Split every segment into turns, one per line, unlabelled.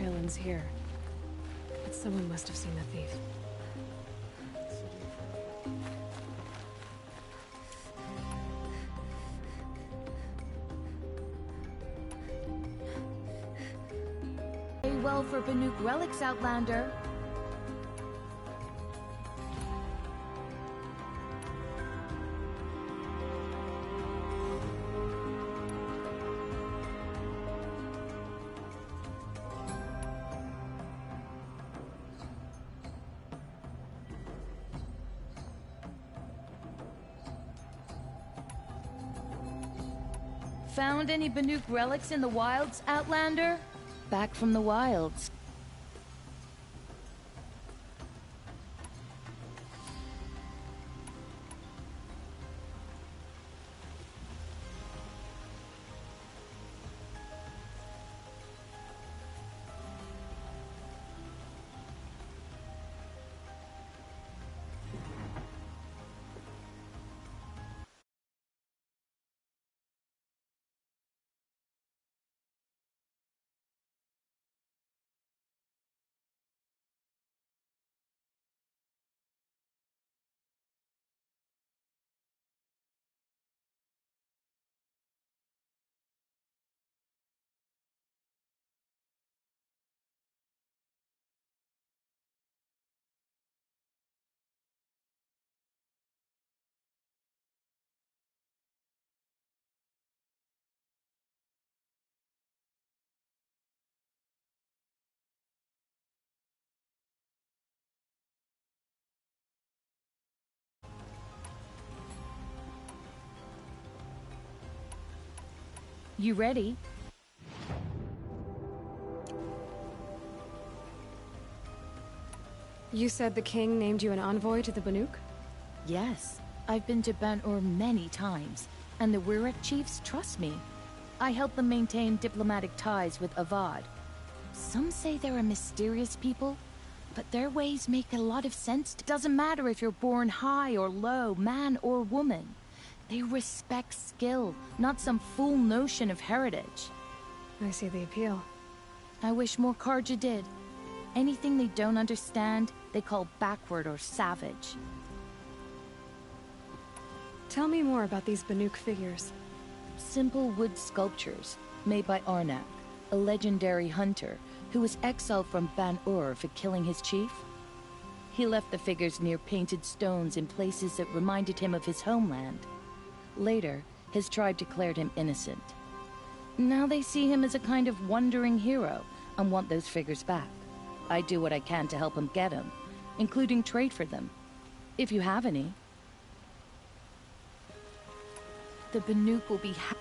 trail ends here. But someone must have seen the thief.
Well for Banuk relics, Outlander. Found any Banuk relics in the wilds, Outlander? Back from the wilds. You ready?
You said the king named you an envoy to the Banuk?
Yes. I've been to Ban-Ur many times, and the Wirek chiefs trust me. I help them maintain diplomatic ties with Avad. Some say they're a mysterious people, but their ways make a lot of sense. Doesn't matter if you're born high or low, man or woman. They respect skill, not some fool notion of heritage.
I see the appeal.
I wish more Karja did. Anything they don't understand, they call backward or savage.
Tell me more about these Banuk figures.
Simple wood sculptures, made by Arnak, a legendary hunter who was exiled from Ban-Ur for killing his chief. He left the figures near painted stones in places that reminded him of his homeland. Later, his tribe declared him innocent. Now they see him as a kind of wandering hero and want those figures back. I do what I can to help him get them, including trade for them, if you have any. The Banuk will be happy.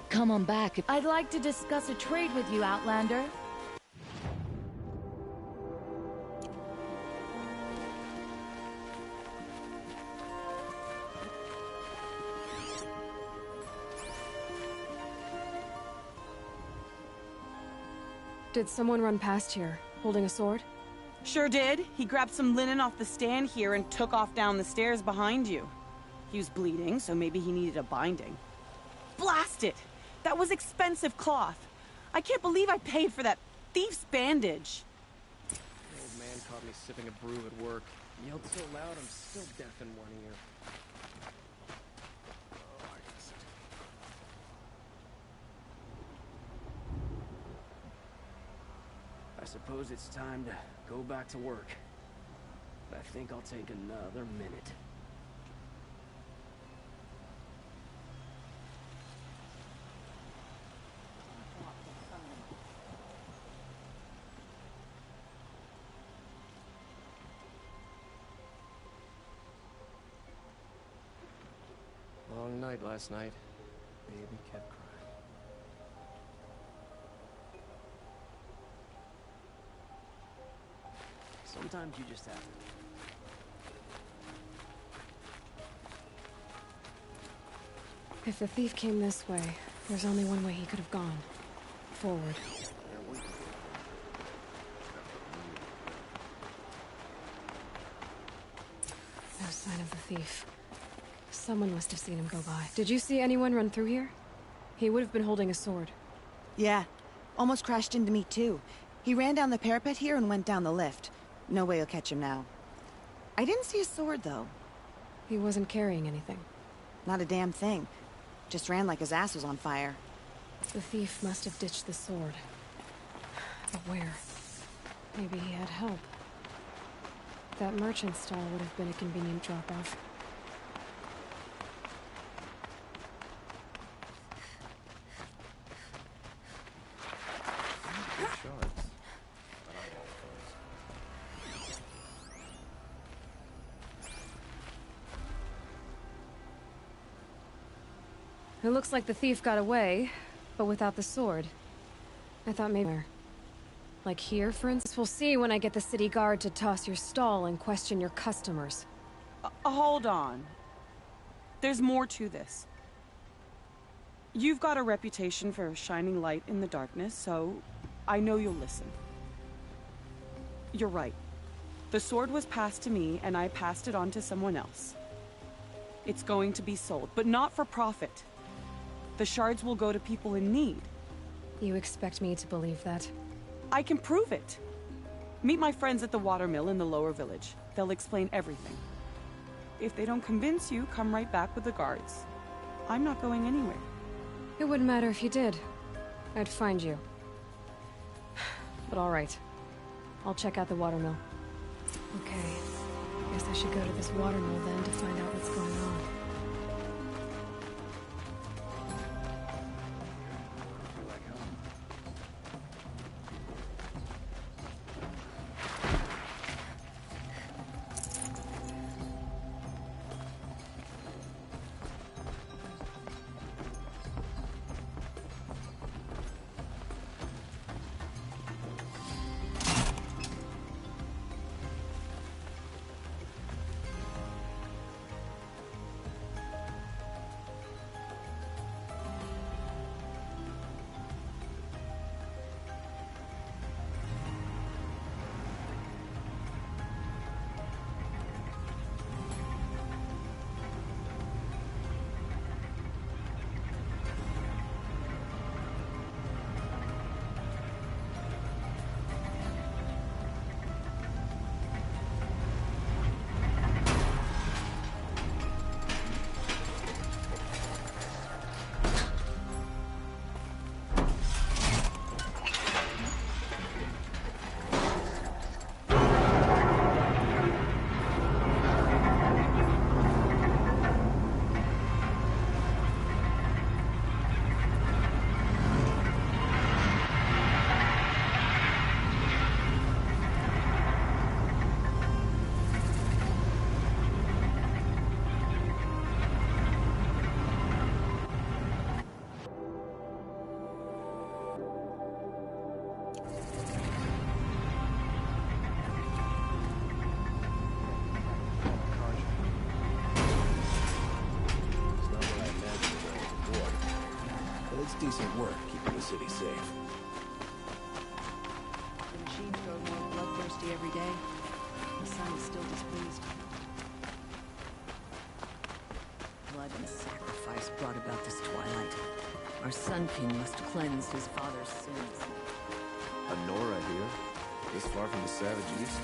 Come on back. I'd like to discuss a trade with you, Outlander.
Did someone run past here, holding a sword?
Sure did. He grabbed some linen off the stand here and took off down the stairs behind you. He was bleeding, so maybe he needed a binding. Blast it! That was expensive cloth. I can't believe I paid for that thief's bandage.
The old man caught me sipping a brew at work. He yelled so loud I'm still deaf in one ear. Oh, I guess I suppose it's time to go back to work. But I think I'll take another minute. Long night last night. Baby kept crying. Sometimes you just have to.
If the thief came this way, there's only one way he could have gone. Forward. No sign of the thief. Someone must have seen him go by. Did you see anyone run through here? He would have been holding a sword.
Yeah. Almost crashed into me, too. He ran down the parapet here and went down the lift. No way you'll catch him now. I didn't see a sword, though.
He wasn't carrying anything.
Not a damn thing. Just ran like his ass was on fire.
The thief must have ditched the sword. But where? Maybe he had help. That merchant stall would have been a convenient drop-off. It looks like the thief got away, but without the sword. I thought maybe... Like here, for instance? We'll see when I get the city guard to toss your stall and question your customers.
Hold on. There's more to this. You've got a reputation for shining light in the darkness, so I know you'll listen. You're right. The sword was passed to me, and I passed it on to someone else. It's going to be sold, but not for profit. The shards will go to people in need.
You expect me to believe that?
I can prove it. Meet my friends at the watermill in the lower village. They'll explain everything. If they don't convince you, come right back with the guards. I'm not going anywhere.
It wouldn't matter if you did. I'd find you. But all right. I'll check out the watermill. Okay. Guess I should go to this watermill then to find out what's going on.
Decent work keeping the city safe.
The machines grow more bloodthirsty every day. The sun is still displeased.
Blood and sacrifice brought about this twilight. Our Sun King must cleanse his father's sins.
A Nora here, this far from the savage east.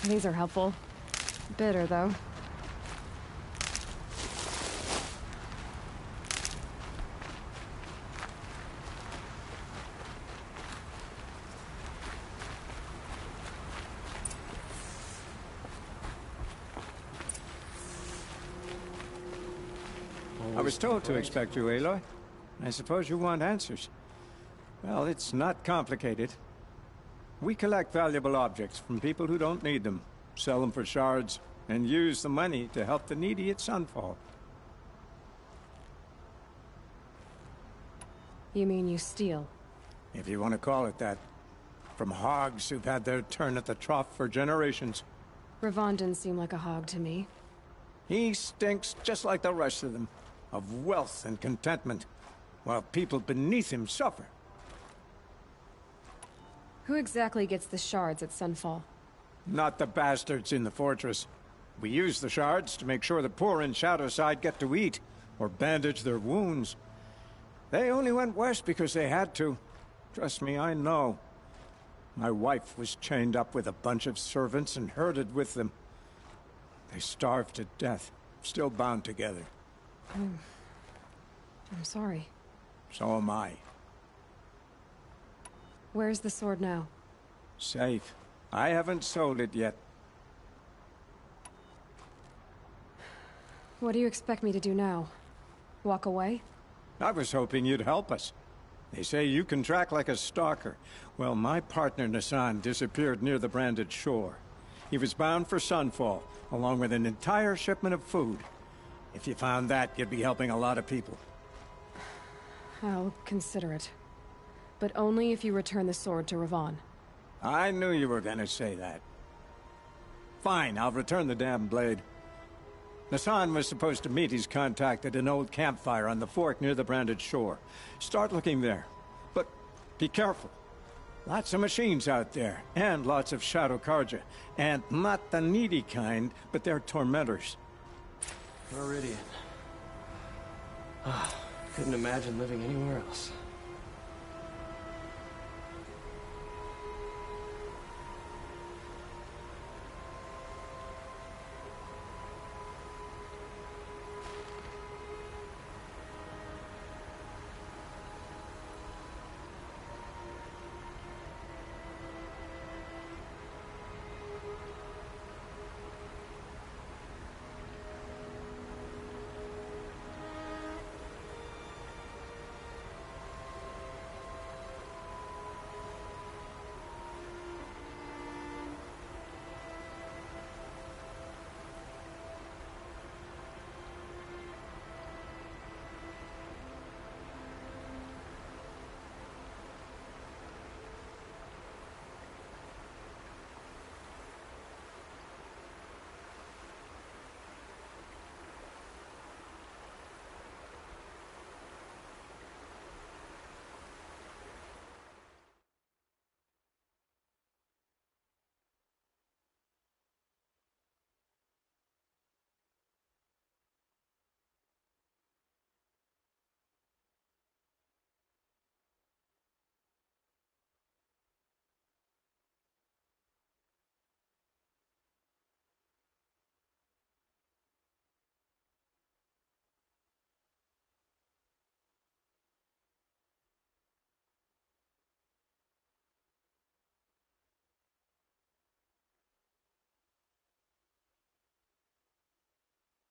These are helpful. Bitter, though.
I was told to expect you, Aloy. I suppose you want answers. Well, it's not complicated. We collect valuable objects from people who don't need them, sell them for shards, and use the money to help the needy at Sunfall.
You mean you steal?
If you want to call it that. From hogs who've had their turn at the trough for generations.
Ravon didn't seem like a hog to me.
He stinks just like the rest of them, of wealth and contentment, while people beneath him suffer.
Who exactly gets the shards at Sunfall?
Not the bastards in the fortress. We use the shards to make sure the poor in Shadowside get to eat, or bandage their wounds. They only went west because they had to. Trust me, I know. My wife was chained up with a bunch of servants and herded with them. They starved to death, still bound together.
I'm sorry.
So am I.
Where's the sword now?
Safe. I haven't sold it yet.
What do you expect me to do now? Walk away?
I was hoping you'd help us. They say you can track like a stalker. Well, my partner Nassan disappeared near the branded shore. He was bound for Sunfall, along with an entire shipment of food. If you found that, you'd be helping a lot of people.
I'll consider it. But only if you return the sword to Ravon.
I knew you were gonna say that. Fine, I'll return the damn blade. Nassan was supposed to meet his contact at an old campfire on the fork near the branded shore. Start looking there. But be careful. Lots of machines out there, and lots of Shadow Karja. And not the needy kind, but they're tormentors.
Meridian. Couldn't imagine living anywhere else.